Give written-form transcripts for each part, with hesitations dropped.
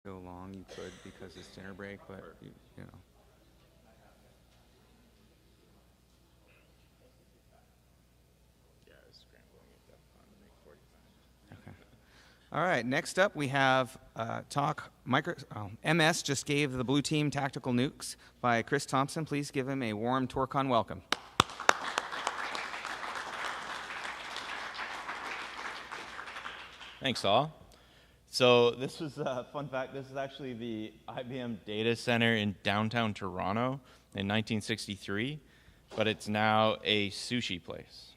go long, you could because it's dinner break, but you know. Yeah, I was scrambling at DEF CON to make 45. Okay. All right. Next up, we have talk. MS just gave the blue team Tactical Nukes by Chris Thompson. Please give him a warm ToorCon welcome. Thanks, all. So this was a fun fact. This is actually the IBM data center in downtown Toronto in 1963, but it's now a sushi place.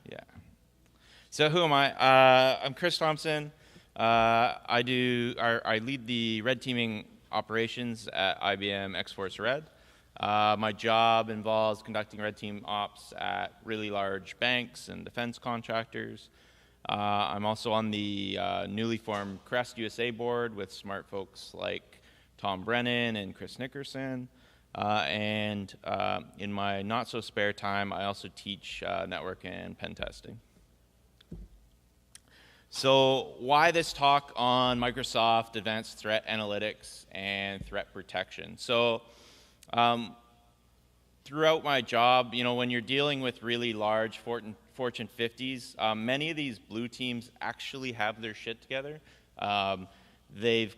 Yeah. So who am I? I'm Chris Thompson. I lead the red teaming operations at IBM X-Force Red. My job involves conducting red team ops at really large banks and defense contractors. I'm also on the newly formed CREST USA board with smart folks like Tom Brennan and Chris Nickerson. And in my not-so-spare time, I also teach network and pen testing. So why this talk on Microsoft Advanced Threat Analytics and Threat Protection? So throughout my job, when you're dealing with really large Fortune 50s, many of these blue teams actually have their shit together. They've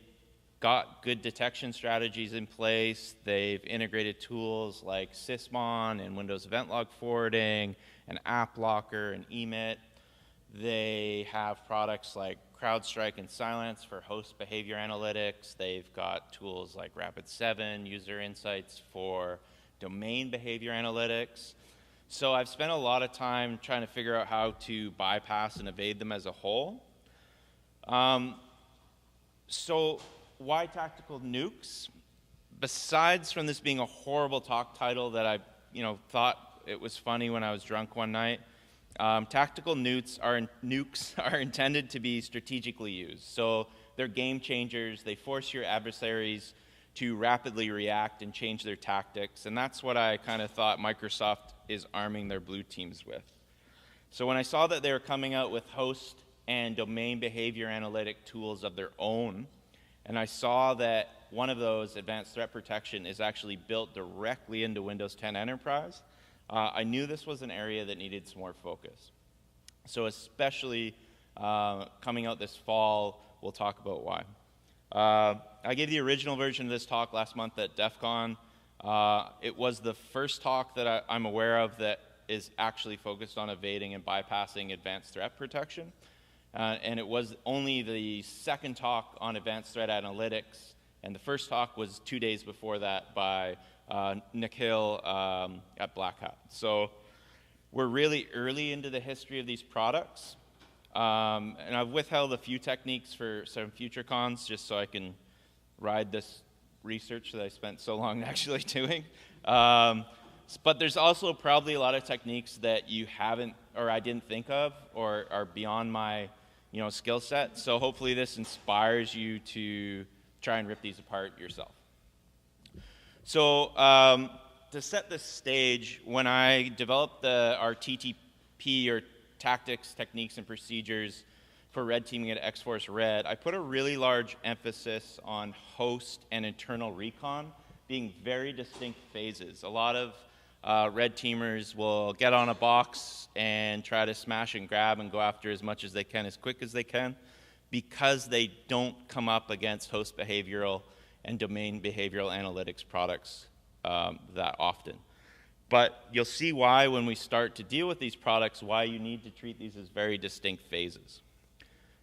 got good detection strategies in place. They've integrated tools like Sysmon and Windows Event Log Forwarding and App Locker and emit. They have products like CrowdStrike and Cylance for host behavior analytics. They've got tools like Rapid7, User Insights for domain behavior analytics. So I've spent a lot of time trying to figure out how to bypass and evade them as a whole. So why Tactical Nukes? Besides from this being a horrible talk title that I thought it was funny when I was drunk one night, tactical nukes are intended to be strategically used. So they're game changers. They force your adversaries to rapidly react and change their tactics. And that's what I kind of thought Microsoft is arming their blue teams with. So when I saw that they were coming out with host and domain behavior analytic tools of their own, and I saw that one of those, Advanced Threat Protection, is actually built directly into Windows 10 Enterprise, I knew this was an area that needed some more focus. So especially coming out this fall, we'll talk about why. I gave the original version of this talk last month at DEF CON. It was the first talk that I'm aware of that is actually focused on evading and bypassing advanced threat protection. And it was only the second talk on advanced threat analytics, and the first talk was 2 days before that by Nikhil at Black Hat. So we're really early into the history of these products. And I've withheld a few techniques for some future cons just so I can ride this research that I spent so long actually doing. But there's also probably a lot of techniques that you haven't, or I didn't think of, or are beyond my skill set. So hopefully this inspires you to try and rip these apart yourself. So to set the stage, when I developed our TTP, or Tactics, Techniques, and Procedures for red teaming at X-Force Red, I put a really large emphasis on host and internal recon being very distinct phases. A lot of red teamers will get on a box and try to smash and grab and go after as much as they can as quick as they can because they don't come up against host behavioral and domain behavioral analytics products that often. But you'll see why when we start to deal with these products, why you need to treat these as very distinct phases.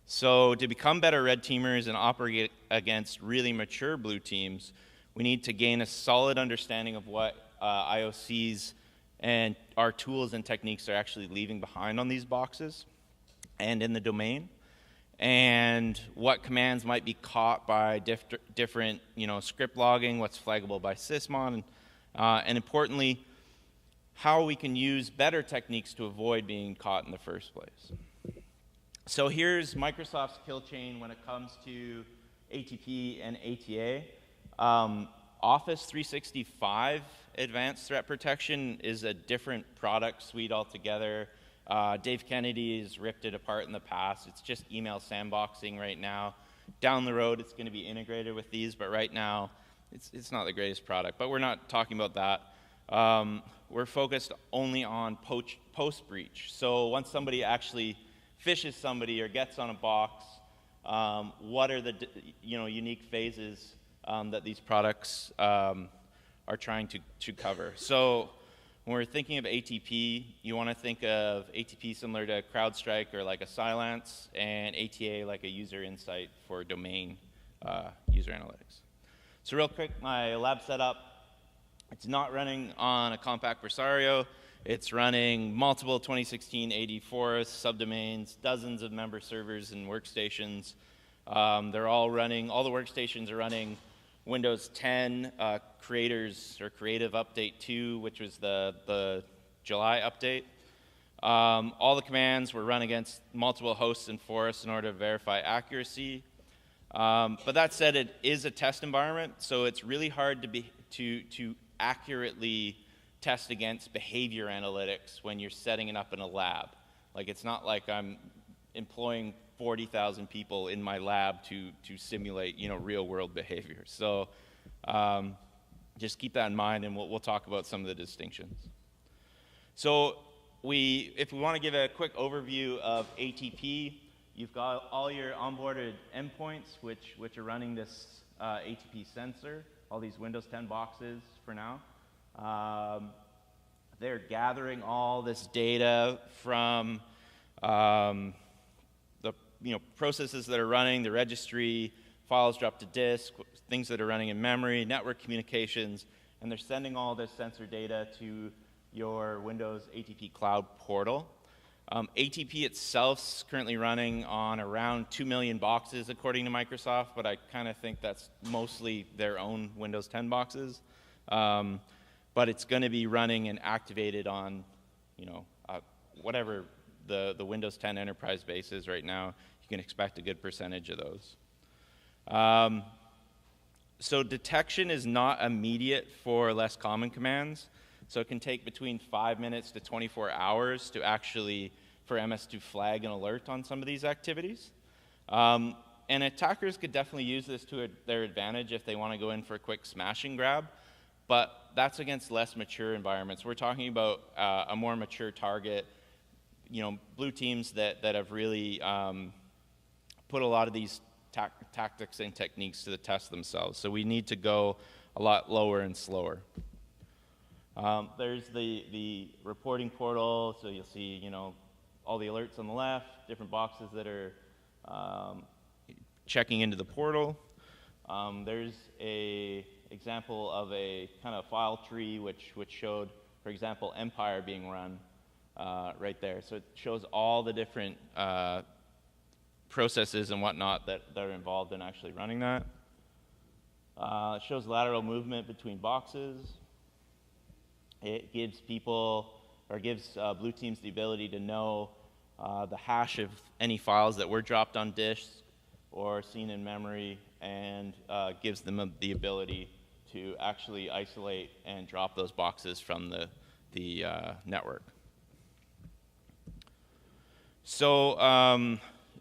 So to become better red teamers and operate against really mature blue teams, we need to gain a solid understanding of what IOCs and our tools and techniques are actually leaving behind on these boxes and in the domain, and what commands might be caught by different script logging, what's flaggable by Sysmon, and importantly, how we can use better techniques to avoid being caught in the first place. So here's Microsoft's kill chain when it comes to ATP and ATA. Office 365 Advanced Threat Protection is a different product suite altogether. Dave Kennedy has ripped it apart in the past. It's just email sandboxing right now. Down the road, it's going to be integrated with these, but right now, it's not the greatest product. But we're not talking about that. We're focused only on post-breach. So once somebody actually phishes somebody or gets on a box, what are the unique phases that these products are trying to cover? So when we're thinking of ATP, you want to think of ATP similar to CrowdStrike or like a Cylance, and ATA like a user insight for domain user analytics. So real quick, my lab setup, it's not running on a compact Versario. It's running multiple 2016 AD Forest subdomains, dozens of member servers and workstations. They're all running, all the workstations are running Windows 10 Creators or Creative Update 2, which was the July update. All the commands were run against multiple hosts and forests in order to verify accuracy. But that said, it is a test environment, so it's really hard to accurately test against behavior analytics when you're setting it up in a lab. Like, it's not like I'm employing 40,000 people in my lab to simulate, real world behavior. So just keep that in mind, and we'll talk about some of the distinctions. So if we want to give a quick overview of ATP, you've got all your onboarded endpoints, which are running this ATP sensor, all these Windows 10 boxes for now. They're gathering all this data from the processes that are running, the registry, files dropped to disk, things that are running in memory, network communications, and they're sending all this sensor data to your Windows ATP Cloud portal. ATP itself is currently running on around 2 million boxes, according to Microsoft, but I kind of think that's mostly their own Windows 10 boxes. But it's going to be running and activated on, whatever the Windows 10 enterprise base is right now. You can expect a good percentage of those. So detection is not immediate for less common commands. So it can take between 5 minutes to 24 hours for MS to flag an alert on some of these activities. And attackers could definitely use this to their advantage if they want to go in for a quick smash and grab, but that's against less mature environments. We're talking about a more mature target, blue teams that have really put a lot of these tactics and techniques to the test themselves. So we need to go a lot lower and slower. There's the reporting portal, so you'll see, all the alerts on the left, different boxes that are checking into the portal. There's a example of a kind of file tree which showed, for example, Empire being run right there. So it shows all the different processes and whatnot that are involved in actually running that. It shows lateral movement between boxes. It gives blue teams the ability to know the hash of any files that were dropped on disk or seen in memory, and gives them the ability to actually isolate and drop those boxes from the network. So a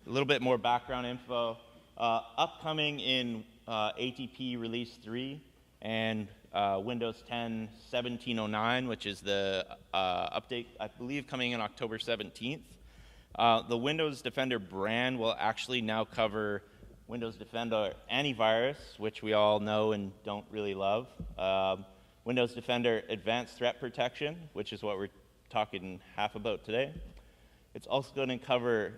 little bit more background info. Upcoming in ATP Release 3 and Windows 10 1709, which is the update, I believe, coming in October 17th. The Windows Defender brand will actually now cover Windows Defender Antivirus, which we all know and don't really love. Windows Defender Advanced Threat Protection, which is what we're talking half about today. It's also going to cover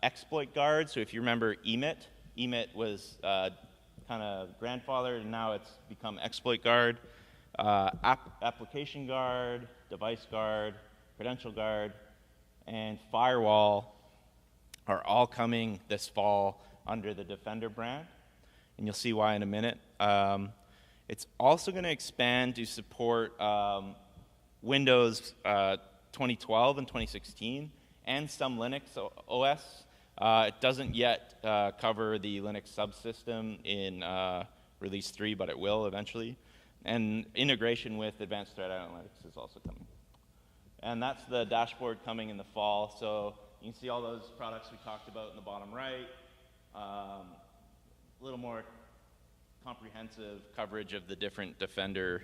exploit guard. So if you remember EMIT was kind of grandfathered, and now it's become exploit guard. Application guard, device guard, credential guard, and firewall are all coming this fall under the Defender brand, and you'll see why in a minute. It's also going to expand to support Windows 2012 and 2016 and some Linux OS. It doesn't yet cover the Linux subsystem in Release 3, but it will eventually. And integration with Advanced Threat Analytics is also coming. And that's the dashboard coming in the fall. So you can see all those products we talked about in the bottom right. a little more comprehensive coverage of the different Defender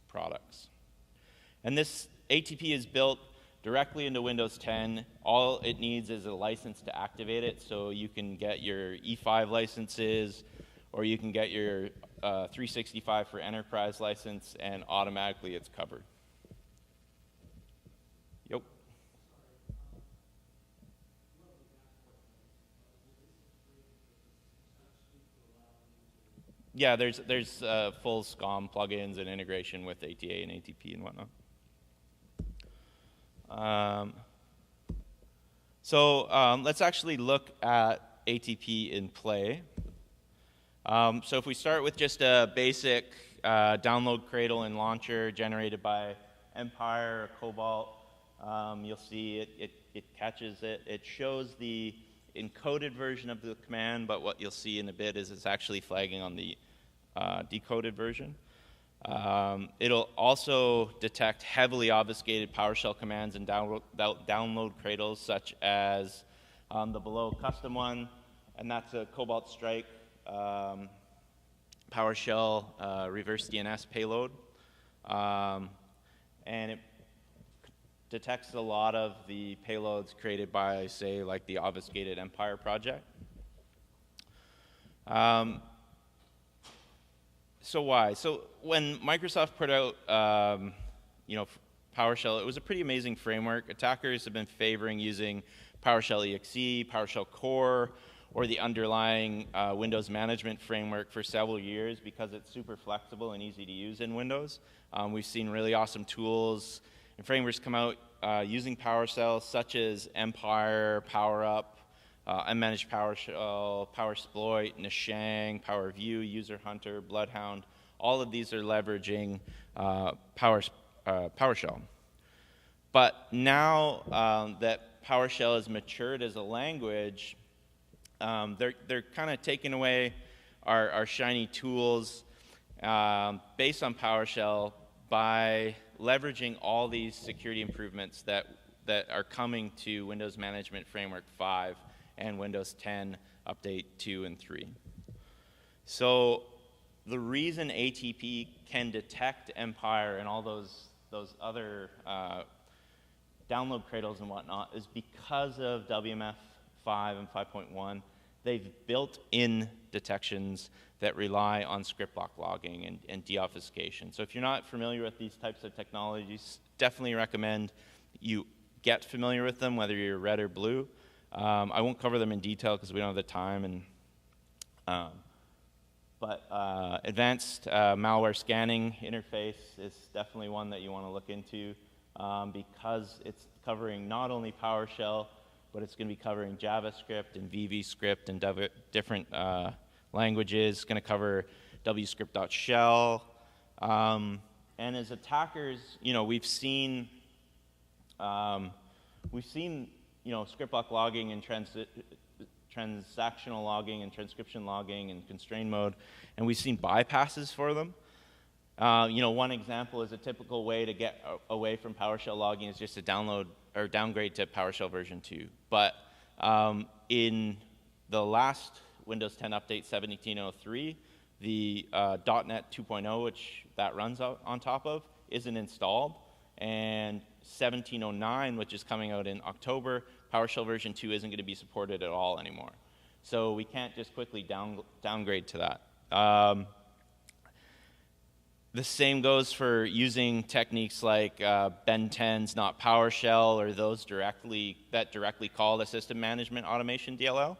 products. And this ATP is built directly into Windows 10. All it needs is a license to activate it, so you can get your E5 licenses, or you can get your 365 for Enterprise license, and automatically it's covered. Yep. Yeah, there's full SCOM plugins and integration with ATA and ATP and whatnot. Let's actually look at ATP in play. So if we start with just a basic download cradle and launcher generated by Empire or Cobalt, you'll see it catches it. It shows the encoded version of the command, but what you'll see in a bit is it's actually flagging on the decoded version. It'll also detect heavily obfuscated PowerShell commands and download cradles, such as the below custom one, and that's a Cobalt Strike PowerShell reverse DNS payload. And it detects a lot of the payloads created by, say, like the obfuscated Empire project. So why? So when Microsoft put out, PowerShell, it was a pretty amazing framework. Attackers have been favoring using PowerShell EXE, PowerShell Core, or the underlying Windows management framework for several years because it's super flexible and easy to use in Windows. We've seen really awesome tools and frameworks come out using PowerShell, such as Empire, PowerUp, Unmanaged PowerShell, PowerSploit, Nashang, PowerView, User Hunter, Bloodhound. All of these are leveraging PowerShell. But now that PowerShell has matured as a language, they're kind of taking away our shiny tools based on PowerShell by leveraging all these security improvements that are coming to Windows Management Framework 5 and Windows 10 Update 2 and 3. So the reason ATP can detect Empire and all those other download cradles and whatnot is because of WMF 5 and 5.1. They've built in detections that rely on script block logging and deobfuscation. So if you're not familiar with these types of technologies, definitely recommend you get familiar with them, whether you're red or blue. I won't cover them in detail because we don't have the time. But advanced malware scanning interface is definitely one that you want to look into because it's covering not only PowerShell, but it's going to be covering JavaScript and VBScript and different languages. It's going to cover wscript.shell. And as attackers, we've seen script block logging and transactional logging and transcription logging and constrained mode, and we've seen bypasses for them. One example is a typical way to get away from PowerShell logging is just to download or downgrade to PowerShell version 2. But in the last Windows 10 update 1703, the .NET 2.0, which that runs on top of, isn't installed. And 1709, which is coming out in October, PowerShell version 2 isn't going to be supported at all anymore. So we can't just quickly downgrade to that. The same goes for using techniques like Ben 10's not PowerShell or those that directly call the System Management Automation DLL,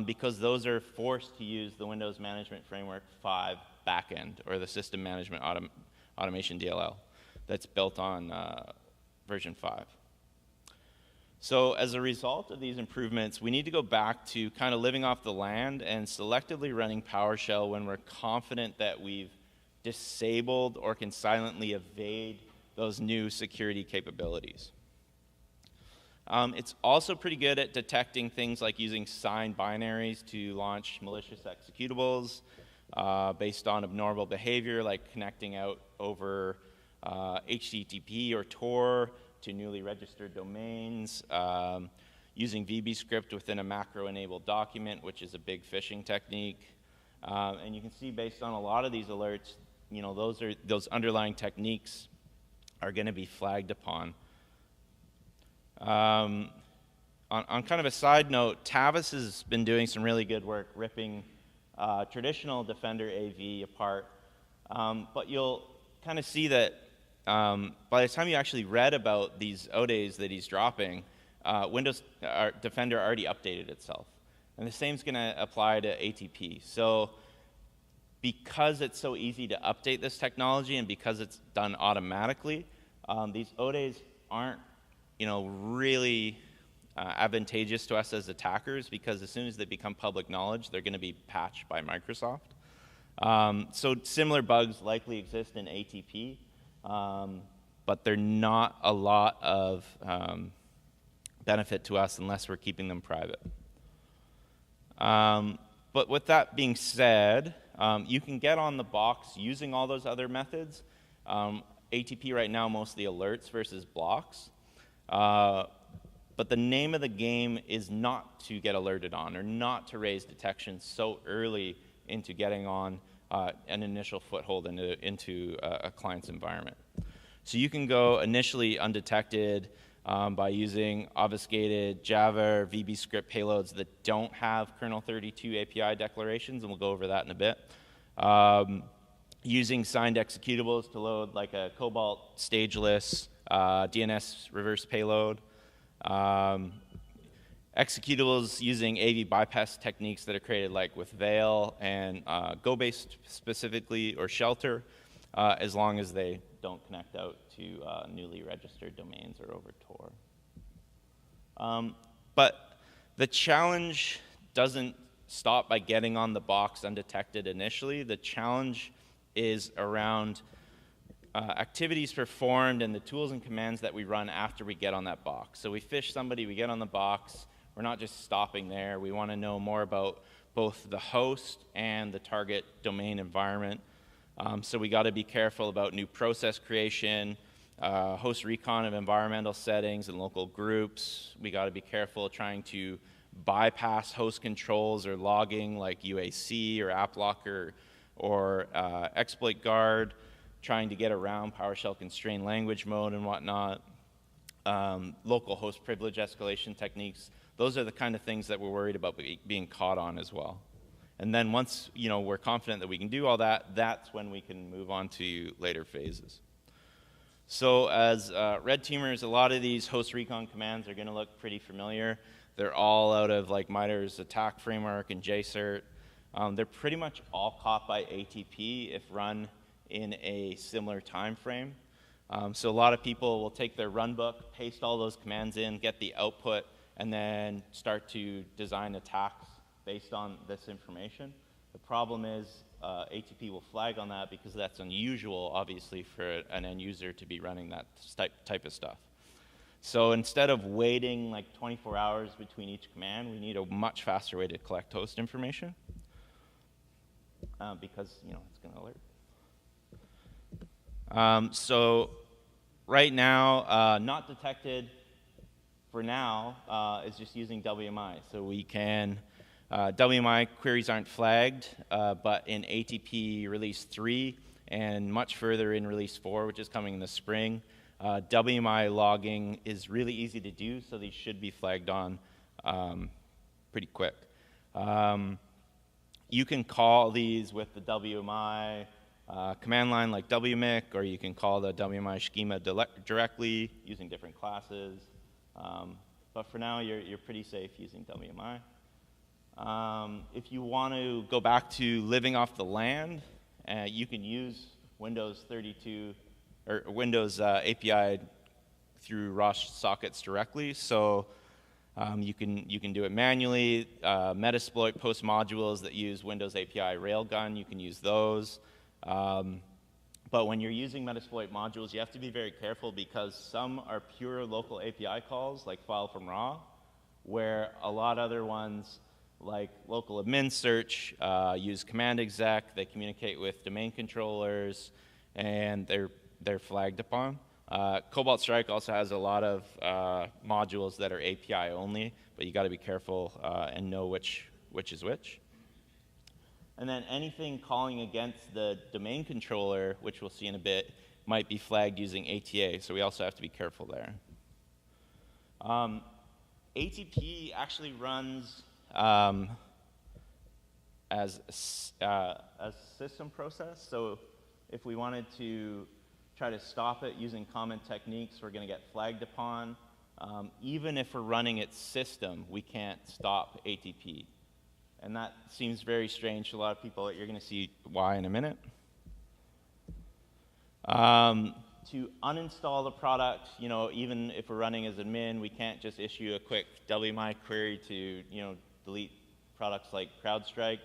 because those are forced to use the Windows Management Framework 5 backend or the System Management Automation DLL that's built on version 5. So as a result of these improvements, we need to go back to kind of living off the land and selectively running PowerShell when we're confident that we've disabled or can silently evade those new security capabilities. It's also pretty good at detecting things like using signed binaries to launch malicious executables based on abnormal behavior, like connecting out over HTTP or Tor to newly registered domains, using VB script within a macro-enabled document, which is a big phishing technique. And you can see based on a lot of these alerts, those underlying techniques are going to be flagged upon. On kind of a side note, Tavis has been doing some really good work ripping traditional Defender AV apart. But you'll kind of see that by the time you actually read about these ODAs that he's dropping, Defender already updated itself. And the same is going to apply to ATP. So because it's so easy to update this technology and because it's done automatically, these ODAs aren't really advantageous to us as attackers, because as soon as they become public knowledge, they're going to be patched by Microsoft. So similar bugs likely exist in ATP, but they're not a lot of benefit to us unless we're keeping them private. But with that being said, you can get on the box using all those other methods. ATP right now mostly alerts versus blocks. But the name of the game is not to get alerted on or not to raise detection so early into getting on an initial foothold into a client's environment. So you can go initially undetected by using obfuscated Java or VB script payloads that don't have kernel 32 API declarations, and we'll go over that in a bit. Using signed executables to load like a Cobalt stageless DNS reverse payload. Executables using AV bypass techniques that are created like with Avail and Go-based specifically, or Shelter, as long as they don't connect out to newly registered domains or over Tor. But the challenge doesn't stop by getting on the box undetected initially. The challenge is around activities performed and the tools and commands that we run after we get on that box. So we fish somebody, we get on the box. We're not just stopping there. We want to know more about both the host and the target domain environment. So we got to be careful about new process creation, host recon of environmental settings and local groups. We got to be careful trying to bypass host controls or logging like UAC or app locker or exploit guard, trying to get around PowerShell constrained language mode and whatnot. Local host privilege escalation techniques. Those are the kind of things that we're worried about being caught on as well. And then once we're confident that we can do all that, that's when we can move on to later phases. So as red teamers, a lot of these host recon commands are going to look pretty familiar. They're all out of like MITRE's attack framework and JCERT. They're pretty much all caught by ATP if run in a similar time frame. So a lot of people will take their run book, paste all those commands in, get the output, and then start to design attacks based on this information. The problem is ATP will flag on that because that's unusual, obviously, for an end user to be running that type of stuff. So instead of waiting like 24 hours between each command, we need a much faster way to collect host information because it's going to alert. So right now, not detected for now is just using WMI. So we can, WMI queries aren't flagged, but in ATP release 3 and much further in release 4, which is coming in the spring, WMI logging is really easy to do, so these should be flagged on pretty quick. You can call these with the WMI command line like wmic, or you can call the WMI schema directly using different classes. But for now, you're pretty safe using WMI. If you want to go back to living off the land, you can use Windows 32 or Windows API through ROS sockets directly. So you can do it manually. Metasploit post modules that use Windows API Railgun, you can use those. But when you're using Metasploit modules, you have to be very careful because some are pure local API calls, like file from raw, where a lot other ones, like local admin search, use command exec, they communicate with domain controllers, and they're flagged upon. Cobalt Strike also has a lot of modules that are API only, but you got to be careful and know which is which. And then anything calling against the domain controller, which we'll see in a bit, might be flagged using ATA, so we also have to be careful there. ATP actually runs as a system process, so if we wanted to try to stop it using common techniques, we're going to get flagged upon. Even if we're running its system, we can't stop ATP. And that seems very strange to a lot of people. You're going to see why in a minute. To uninstall the product, even if we're running as admin, we can't just issue a quick WMI query to, delete products like CrowdStrike,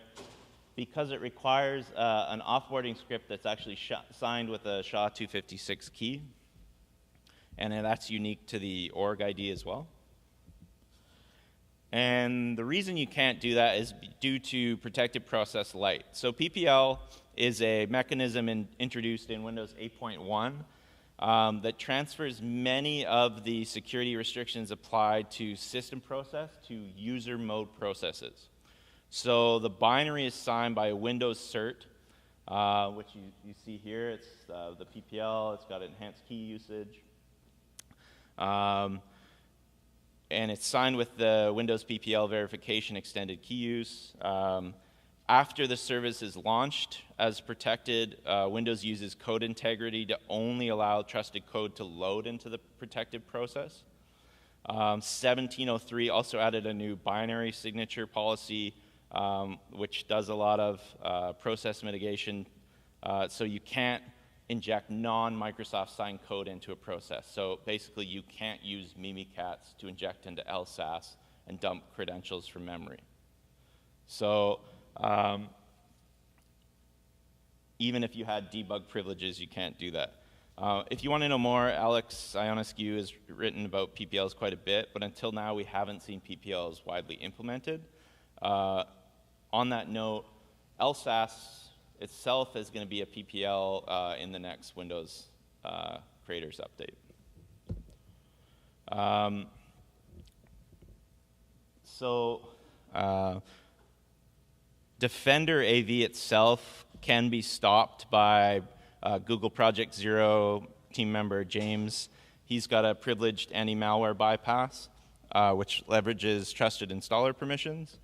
because it requires an offboarding script that's actually signed with a SHA-256 key, and that's unique to the org ID as well. And the reason you can't do that is due to protected process light. So PPL is a mechanism introduced in Windows 8.1 that transfers many of the security restrictions applied to system process to user mode processes. So the binary is signed by a Windows cert, which you see here. It's the PPL. It's got enhanced key usage. And it's signed with the Windows PPL verification extended key use. After the service is launched as protected, Windows uses code integrity to only allow trusted code to load into the protected process. 1703 also added a new binary signature policy, which does a lot of process mitigation. So you can't inject non-Microsoft signed code into a process. So basically, you can't use Mimikatz to inject into LSASS and dump credentials from memory. So even if you had debug privileges, you can't do that. If you want to know more, Alex Ionescu has written about PPLs quite a bit, but until now, we haven't seen PPLs widely implemented. On that note, LSASS itself is going to be a PPL in the next Windows Creators update. Defender AV itself can be stopped by Google Project Zero team member James. He's got a privileged anti-malware bypass, which leverages trusted installer permissions.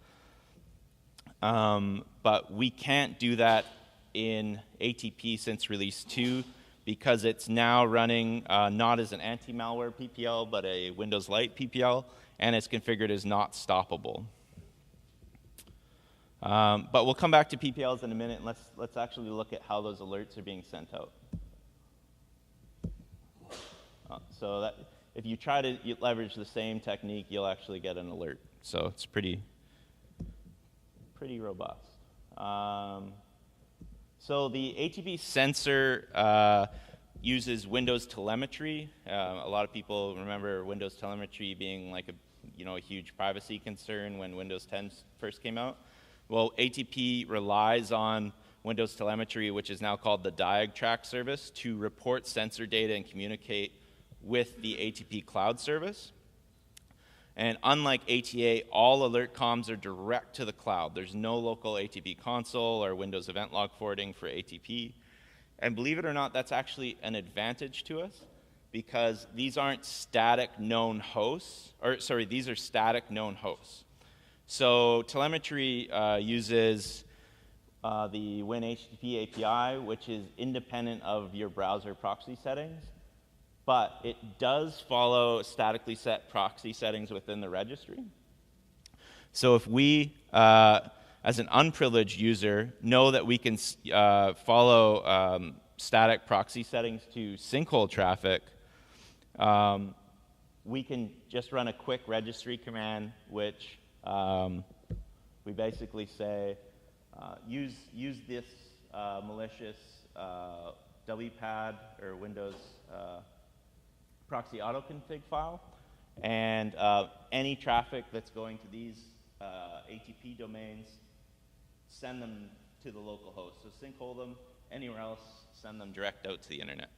But we can't do that in ATP since release 2 because it's now running not as an anti-malware PPL, but a Windows Lite PPL, and it's configured as not stoppable. But we'll come back to PPLs in a minute, and let's actually look at how those alerts are being sent out. So that if you try to leverage the same technique, you'll actually get an alert. So it's pretty robust. So the ATP sensor uses Windows Telemetry. A lot of people remember Windows Telemetry being like a huge privacy concern when Windows 10 first came out. Well, ATP relies on Windows Telemetry, which is now called the DiagTrack service, to report sensor data and communicate with the ATP cloud service. And unlike ATA, all alert comms are direct to the cloud. There's no local ATP console or Windows event log forwarding for ATP. And believe it or not, that's actually an advantage to us because these aren't static known hosts, these are static known hosts. So telemetry uses the WinHTTP API, which is independent of your browser proxy settings. But it does follow statically set proxy settings within the registry. So if we, as an unprivileged user, know that we can follow static proxy settings to sinkhole traffic, we can just run a quick registry command, which we basically say, use this malicious WPAD or Windows proxy autoconfig file, and any traffic that's going to these ATP domains, send them to the local host. So sinkhole them anywhere else, send them direct out to the internet.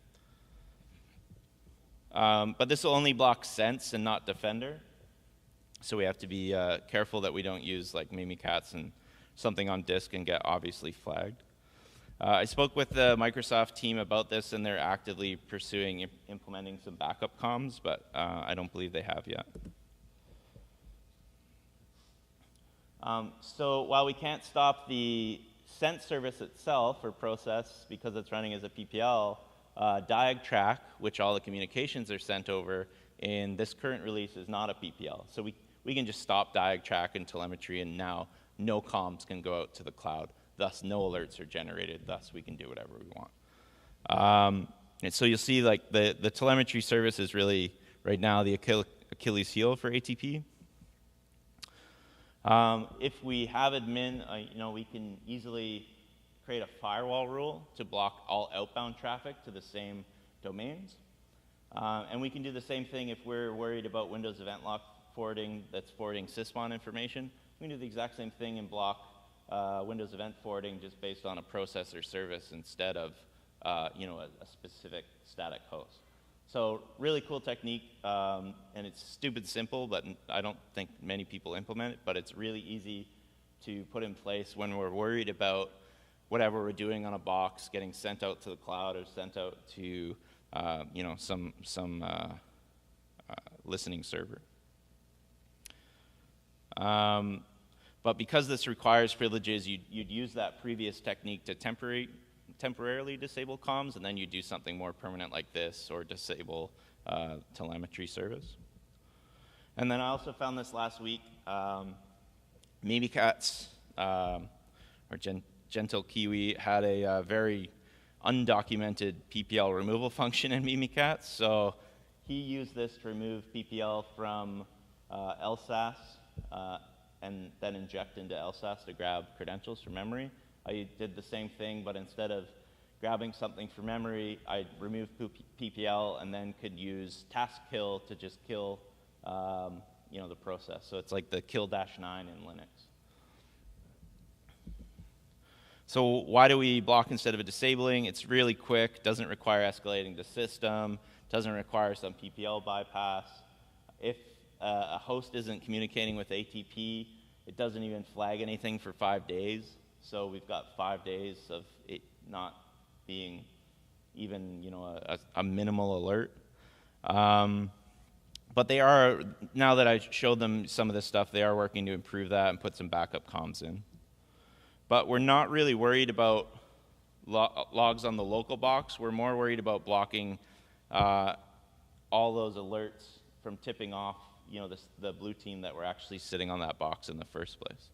But this will only block sense and not defender. So we have to be careful that we don't use like Mimikatz and something on disk and get obviously flagged. I spoke with the Microsoft team about this, and they're actively pursuing implementing some backup comms, but I don't believe they have yet. So while we can't stop the sent service itself or process because it's running as a PPL, diag_track, which all the communications are sent over, in this current release is not a PPL. So we can just stop diag_track and telemetry, and now no comms can go out to the cloud. Thus, no alerts are generated. Thus, we can do whatever we want. And so you'll see like the telemetry service is really, right now, the Achilles heel for ATP. If we have admin, we can easily create a firewall rule to block all outbound traffic to the same domains. And we can do the same thing if we're worried about Windows event lock forwarding that's forwarding Sysmon information. We can do the exact same thing and block Windows event forwarding just based on a processor service instead of a specific static host. So really cool technique, and it's stupid simple, but I don't think many people implement it, but it's really easy to put in place when we're worried about whatever we're doing on a box getting sent out to the cloud or sent out to some listening server. But because this requires privileges, you'd use that previous technique to temporarily disable comms, and then you do something more permanent like this, or disable telemetry service. And then I also found this last week. Mimikatz, or Gentle Kiwi, had a very undocumented PPL removal function in Mimikatz. So he used this to remove PPL from LSASS, and then inject into LSASS to grab credentials from memory. I did the same thing, but instead of grabbing something from memory, I removed PPL and then could use task kill to just kill the process. So it's like the kill-9 in Linux. So why do we block instead of disabling? It's really quick, doesn't require escalating the system, doesn't require some PPL bypass. If a host isn't communicating with ATP, it doesn't even flag anything for 5 days. So we've got 5 days of it not being even a minimal alert. But they are, now that I showed them some of this stuff, they are working to improve that and put some backup comms in. But we're not really worried about logs on the local box. We're more worried about blocking all those alerts from tipping off the blue team that were actually sitting on that box in the first place.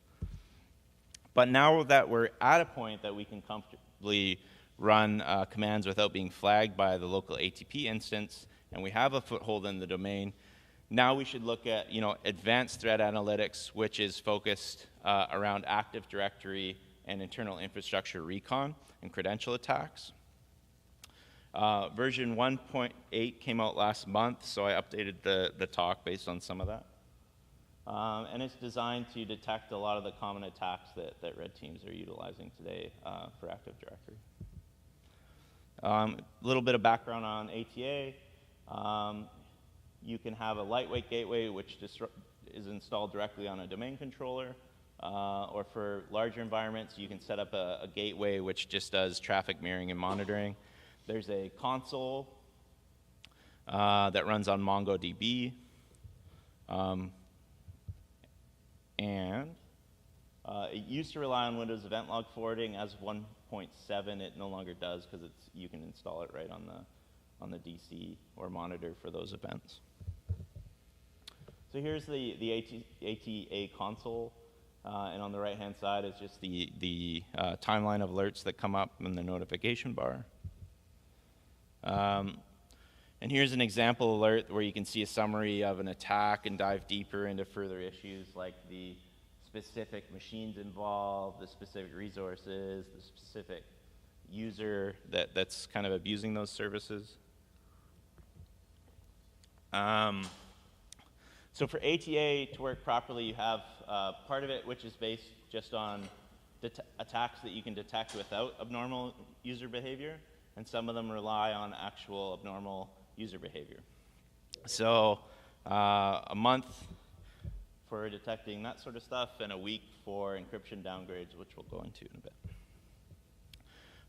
But now that we're at a point that we can comfortably run commands without being flagged by the local ATP instance, and we have a foothold in the domain, now we should look at advanced threat analytics, which is focused around Active Directory and internal infrastructure recon and credential attacks. Version 1.8 came out last month, so I updated the talk based on some of that. And it's designed to detect a lot of the common attacks that red teams are utilizing today for Active Directory. A little bit of background on ATA. You can have a lightweight gateway which is installed directly on a domain controller, or for larger environments, you can set up a gateway which just does traffic mirroring and monitoring. There's a console that runs on MongoDB, and it used to rely on Windows event log forwarding. As of 1.7, it no longer does because you can install it right on the DC or monitor for those events. So here's the ATA console, and on the right-hand side is just the timeline of alerts that come up in the notification bar. And here's an example alert where you can see a summary of an attack and dive deeper into further issues like the specific machines involved, the specific resources, the specific user that's kind of abusing those services. So for ATA to work properly, you have part of it which is based just on attacks that you can detect without abnormal user behavior, and some of them rely on actual abnormal user behavior. So a month for detecting that sort of stuff, and a week for encryption downgrades, which we'll go into in a bit.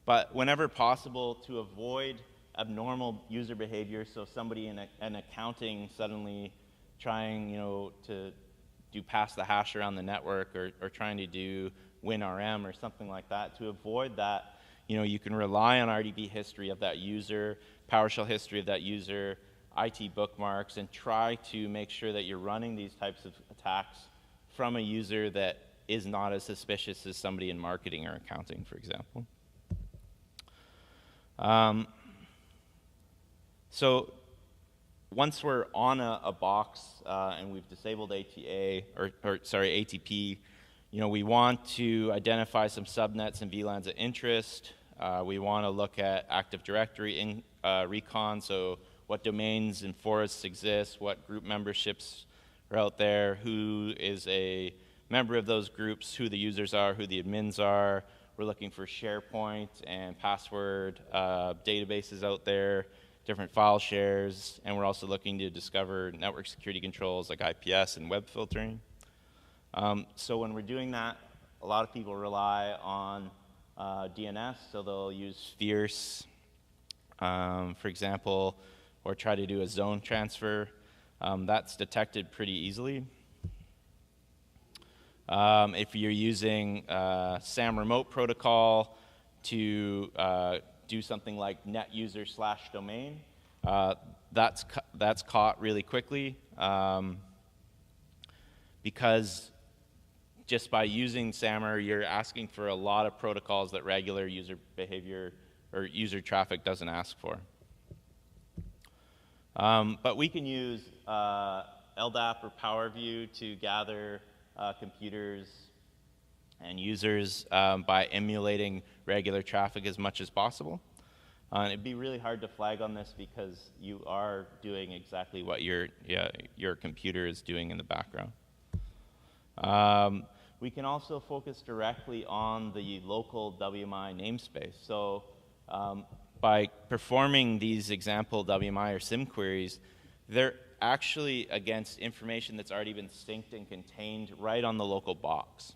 But whenever possible, to avoid abnormal user behavior, so somebody in an accounting suddenly trying, to do pass the hash around the network, or trying to do WinRM or something like that, to avoid that, you can rely on RDB history of that user, PowerShell history of that user, IT bookmarks, and try to make sure that you're running these types of attacks from a user that is not as suspicious as somebody in marketing or accounting, for example. So once we're on a box and we've disabled ATP, we want to identify some subnets and VLANs of interest. We want to look at Active Directory in recon, so what domains and forests exist, what group memberships are out there, who is a member of those groups, who the users are, who the admins are. We're looking for SharePoint and password databases out there, different file shares, and we're also looking to discover network security controls like IPS and web filtering. So when we're doing that, a lot of people rely on DNS, so they'll use Fierce, for example, or try to do a zone transfer. That's detected pretty easily. If you're using SAM remote protocol to do something like net user / domain, that's caught really quickly because just by using SAMR, you're asking for a lot of protocols that regular user behavior or user traffic doesn't ask for. But we can use LDAP or PowerView to gather computers and users by emulating regular traffic as much as possible. It'd be really hard to flag on this because you are doing exactly what your computer is doing in the background. We can also focus directly on the local WMI namespace. So by performing these example WMI or SIM queries, they're actually against information that's already been synced and contained right on the local box.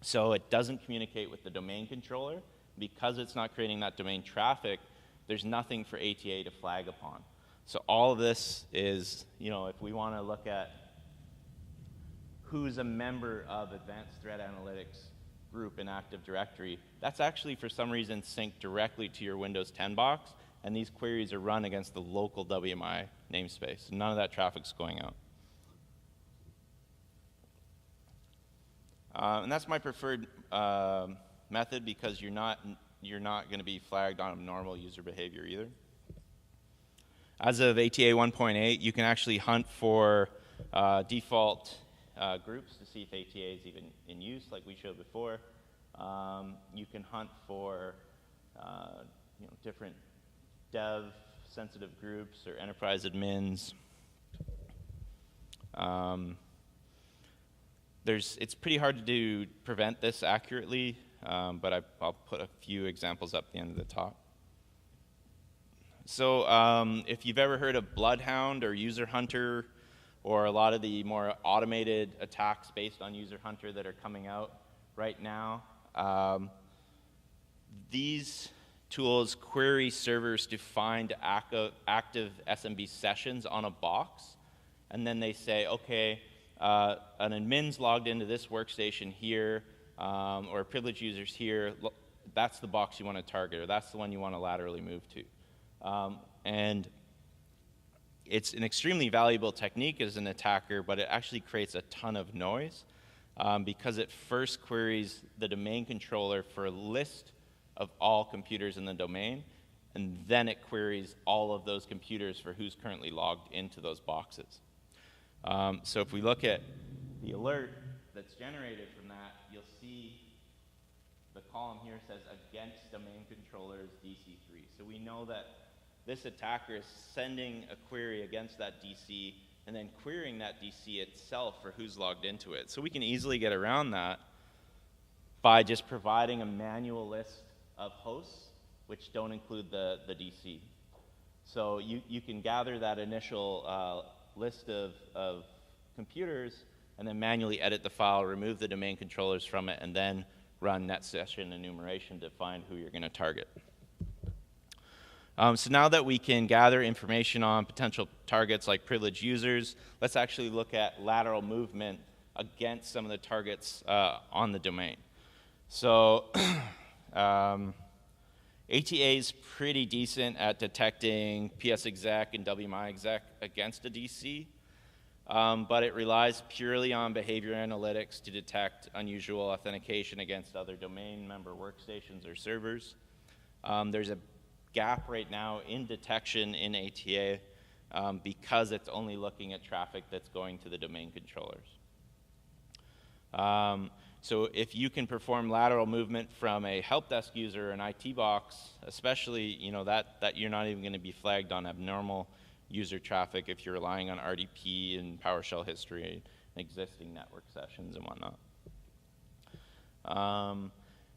So it doesn't communicate with the domain controller. Because it's not creating that domain traffic, there's nothing for ATA to flag upon. So all of this is, if we want to look at who's a member of Advanced Threat Analytics group in Active Directory, that's actually for some reason synced directly to your Windows 10 box, and these queries are run against the local WMI namespace. None of that traffic's going out. And that's my preferred method because you're not going to be flagged on abnormal user behavior either. As of ATA 1.8, you can actually hunt for default groups to see if ATA is even in use, like we showed before. You can hunt for different dev sensitive groups or enterprise admins. It's pretty hard to prevent this accurately, but I'll put a few examples up at the end of the talk. So if you've ever heard of Bloodhound or User Hunter, or a lot of the more automated attacks based on User Hunter that are coming out right now, these tools query servers to find active SMB sessions on a box, and then they say, okay, an admin's logged into this workstation here, or privileged users here, that's the box you want to target, or that's the one you want to laterally move to. And it's an extremely valuable technique as an attacker, but it actually creates a ton of noise because it first queries the domain controller for a list of all computers in the domain, and then it queries all of those computers for who's currently logged into those boxes. So if we look at the alert that's generated from that, you'll see the column here says against domain controllers DC3. So we know that this attacker is sending a query against that DC and then querying that DC itself for who's logged into it. So we can easily get around that by just providing a manual list of hosts which don't include the DC. So you can gather that initial list of computers and then manually edit the file, remove the domain controllers from it, and then run net session enumeration to find who you're going to target. So now that we can gather information on potential targets like privileged users, let's actually look at lateral movement against some of the targets on the domain. So ATA is pretty decent at detecting PSExec and WMIExec against a DC, but it relies purely on behavior analytics to detect unusual authentication against other domain member workstations or servers. There's a gap right now in detection in ATA because it's only looking at traffic that's going to the domain controllers. So if you can perform lateral movement from a help desk user or an IT box, especially that you're not even going to be flagged on abnormal user traffic if you're relying on RDP and PowerShell history and existing network sessions and whatnot. And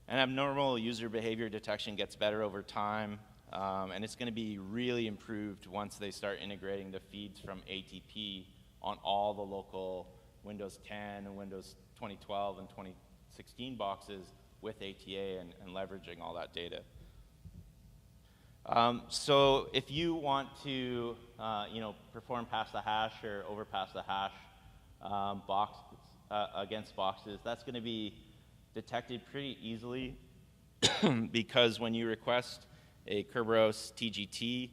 abnormal user behavior detection gets better over time. And it's going to be really improved once they start integrating the feeds from ATP on all the local Windows 10 and Windows 2012 and 2016 boxes with ATA and leveraging all that data. So if you want to perform past the hash or overpass the hash box against boxes, that's going to be detected pretty easily because when you request a Kerberos TGT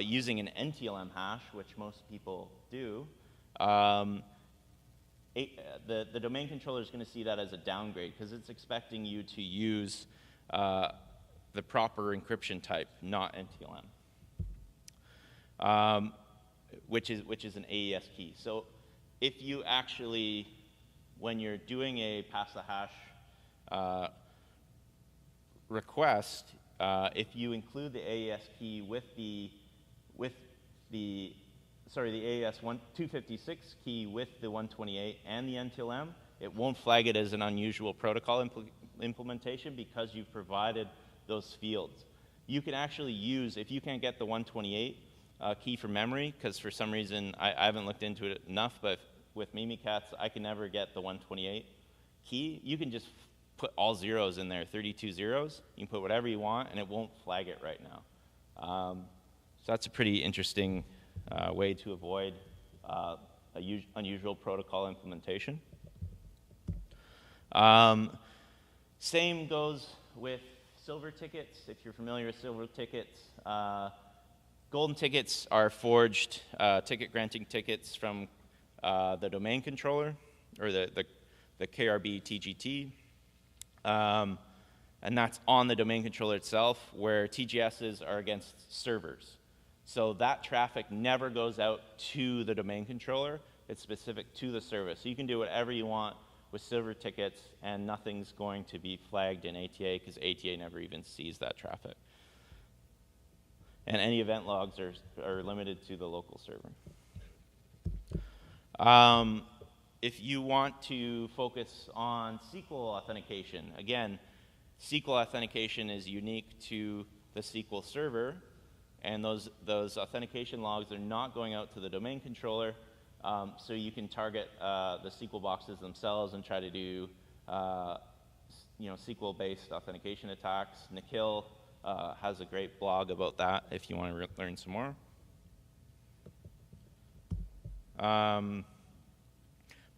using an NTLM hash, which most people do, the domain controller is going to see that as a downgrade because it's expecting you to use the proper encryption type, not NTLM, which is an AES key. So if you actually, when you're doing a pass the hash request, if you include the AES key with the AES 256 key with the 128 and the NTLM, it won't flag it as an unusual protocol implementation because you've provided those fields. You can actually use, if you can't get the 128 key from memory, because for some reason I haven't looked into it enough, but with Mimikatz I can never get the 128 key, you can just put all zeros in there, 32 zeros. You can put whatever you want, and it won't flag it right now. So that's a pretty interesting way to avoid unusual protocol implementation. Same goes with silver tickets. If you're familiar with silver tickets, golden tickets are forged ticket granting tickets from the domain controller or the KRB TGT. And that's on the domain controller itself, where TGSs are against servers. So that traffic never goes out to the domain controller. It's specific to the service. So you can do whatever you want with silver tickets, and nothing's going to be flagged in ATA because ATA never even sees that traffic. And any event logs are limited to the local server. If you want to focus on SQL authentication, again, SQL authentication is unique to the SQL server, and those authentication logs are not going out to the domain controller, so you can target the SQL boxes themselves and try to do SQL-based authentication attacks. Nikhil has a great blog about that if you want to learn some more.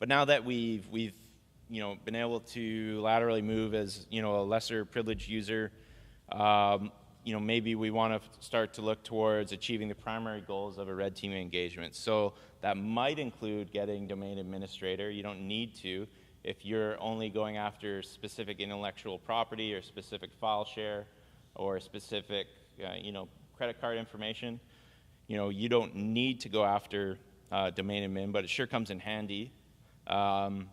But now that we've been able to laterally move as a lesser privileged user, maybe we want to start to look towards achieving the primary goals of a red teaming engagement. So that might include getting domain administrator. You don't need to if you're only going after specific intellectual property or specific file share or specific credit card information. You don't need to go after domain admin, but it sure comes in handy. So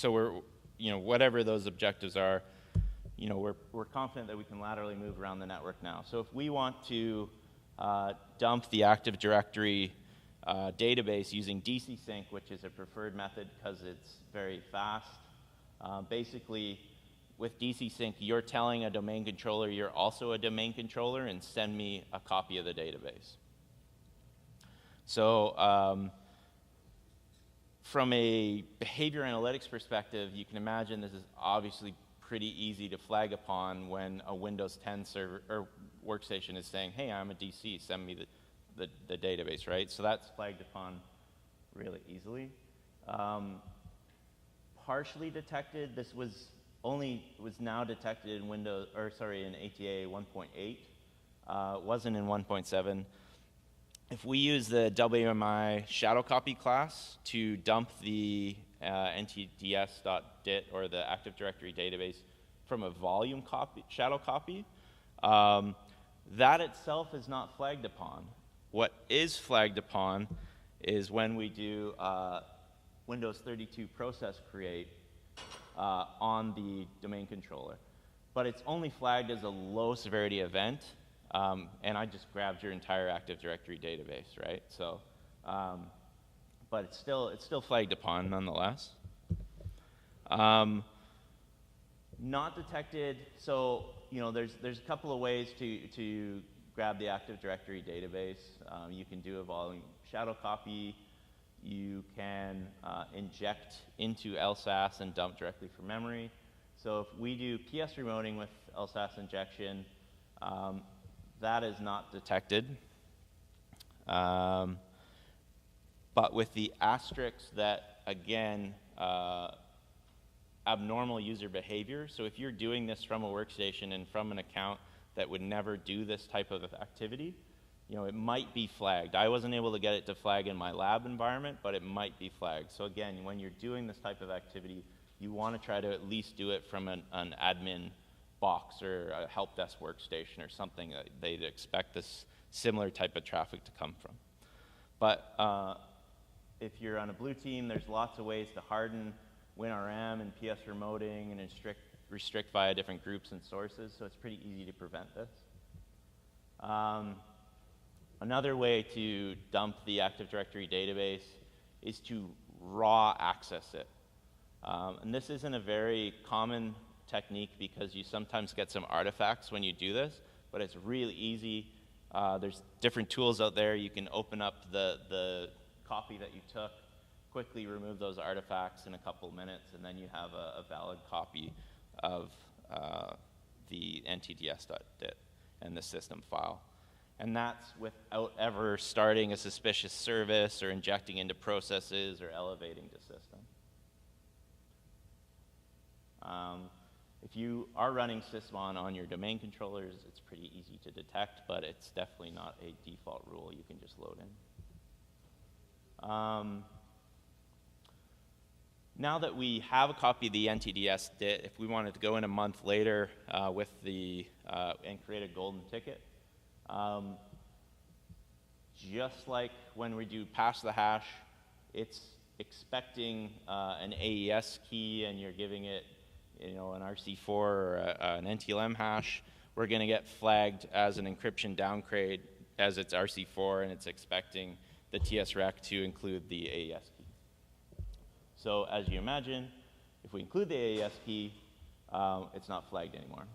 we're, whatever those objectives are, we're confident that we can laterally move around the network now. So if we want to dump the Active Directory database using DC sync, which is a preferred method because it's very fast, basically with DC sync, you're telling a domain controller you're also a domain controller and send me a copy of the database. So from a behavior analytics perspective, you can imagine this is obviously pretty easy to flag upon when a Windows 10 server or workstation is saying, hey, I'm a DC, send me the database, right? So that's flagged upon really easily. Partially detected, this was now detected in in ATA 1.8. Wasn't in 1.7. If we use the WMI shadow copy class to dump the ntds.dit or the Active Directory database from a volume copy, shadow copy, that itself is not flagged upon. What is flagged upon is when we do Windows 32 process create on the domain controller. But it's only flagged as a low severity event, and I just grabbed your entire Active Directory database, right? So, but it's still flagged upon nonetheless. Not detected. So there's a couple of ways to grab the Active Directory database. You can do a volume shadow copy. You can inject into LSASS and dump directly from memory. So if we do PS remoting with LSASS injection, that is not detected. But with the asterisks that, again, abnormal user behavior. So if you're doing this from a workstation and from an account that would never do this type of activity, it might be flagged. I wasn't able to get it to flag in my lab environment, but it might be flagged. So again, when you're doing this type of activity, you want to try to at least do it from an admin box or a help desk workstation or something that they'd expect this similar type of traffic to come from. But if you're on a blue team, there's lots of ways to harden WinRM and PS remoting and restrict via different groups and sources, so it's pretty easy to prevent this. Another way to dump the Active Directory database is to raw access it. And this isn't a very common technique because you sometimes get some artifacts when you do this, but it's really easy. There's different tools out there. You can open up the copy that you took, quickly remove those artifacts in a couple of minutes, and then you have a valid copy of the ntds.dit and the system file. And that's without ever starting a suspicious service or injecting into processes or elevating the system. If you are running Sysmon on your domain controllers, it's pretty easy to detect, but it's definitely not a default rule you can just load in. Now that we have a copy of the ntds.dit, if we wanted to go in a month later with and create a golden ticket, just like when we do pass the hash, it's expecting an AES key and you're giving it an RC4 or an NTLM hash. We're going to get flagged as an encryption downgrade as it's RC4 and it's expecting the TSREC to include the AES key. So as you imagine, if we include the AES key, it's not flagged anymore.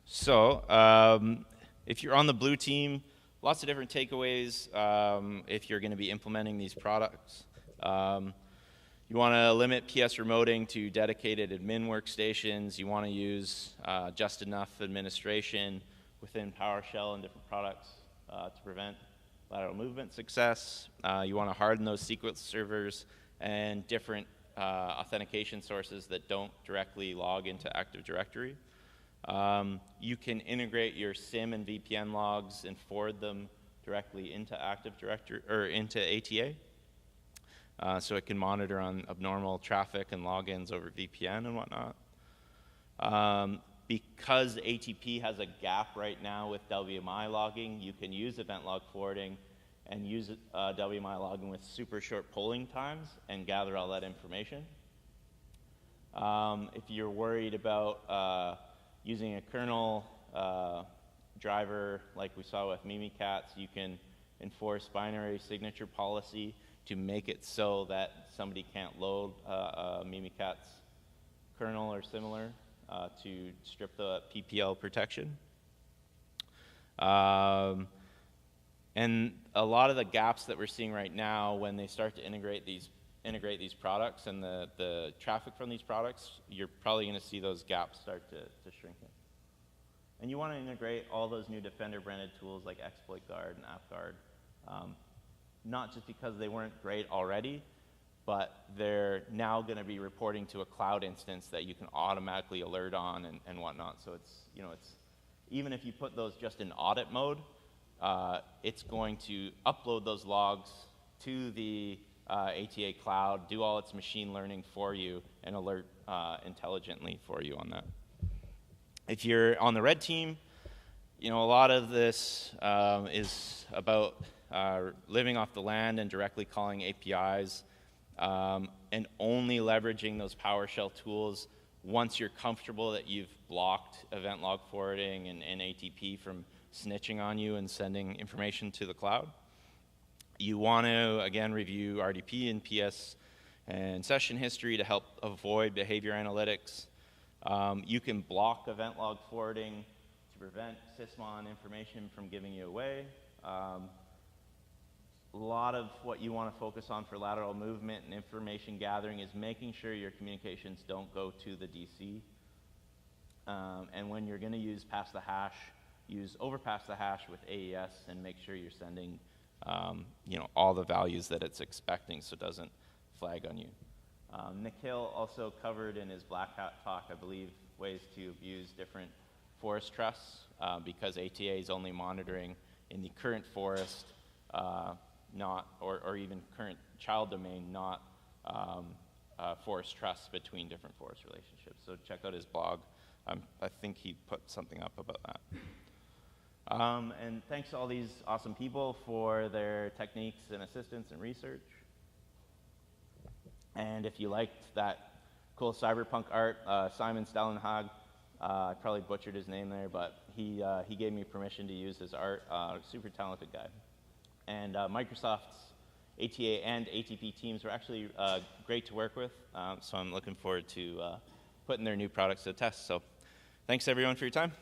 So if you're on the blue team, lots of different takeaways if you're going to be implementing these products. You want to limit PS remoting to dedicated admin workstations. You want to use just enough administration within PowerShell and different products to prevent lateral movement success. You want to harden those SQL servers and different authentication sources that don't directly log into Active Directory. You can integrate your SIM and VPN logs and forward them directly into Active Directory or into ATA. So it can monitor on abnormal traffic and logins over VPN and whatnot. Because ATP has a gap right now with WMI logging, you can use event log forwarding and use WMI logging with super short polling times and gather all that information. If you're worried about using a kernel driver like we saw with Mimikatz, you can enforce binary signature policy to make it so that somebody can't load Mimikatz kernel or similar to strip the PPL protection. And a lot of the gaps that we're seeing right now when they start to integrate these products and the traffic from these products, you're probably going to see those gaps start to shrink in. And you want to integrate all those new Defender-branded tools like Exploit Guard and AppGuard, not just because they weren't great already, but they're now going to be reporting to a cloud instance that you can automatically alert on and whatnot. So it's, even if you put those just in audit mode, it's going to upload those logs to the ATA cloud, do all its machine learning for you, and alert intelligently for you on that. If you're on the red team, a lot of this is about living off the land and directly calling APIs, and only leveraging those PowerShell tools once you're comfortable that you've blocked event log forwarding and ATP from snitching on you and sending information to the cloud. You want to, again, review RDP and PS and session history to help avoid behavior analytics. You can block event log forwarding to prevent Sysmon information from giving you away. A lot of what you want to focus on for lateral movement and information gathering is making sure your communications don't go to the DC. And when you're going to use pass the hash, use overpass the hash with AES and make sure you're sending all the values that it's expecting so it doesn't flag on you. Nikhil also covered in his Black Hat talk, I believe, ways to abuse different forest trusts because ATA is only monitoring in the current forest, or even current child domain, not forest trusts between different forest relationships. So check out his blog. I think he put something up about that. And thanks to all these awesome people for their techniques and assistance and research. And if you liked that cool cyberpunk art, Simon Stellenhag, I probably butchered his name there, but he gave me permission to use his art. Super talented guy. And Microsoft's ATA and ATP teams were actually great to work with, so I'm looking forward to putting their new products to the test. So thanks everyone for your time.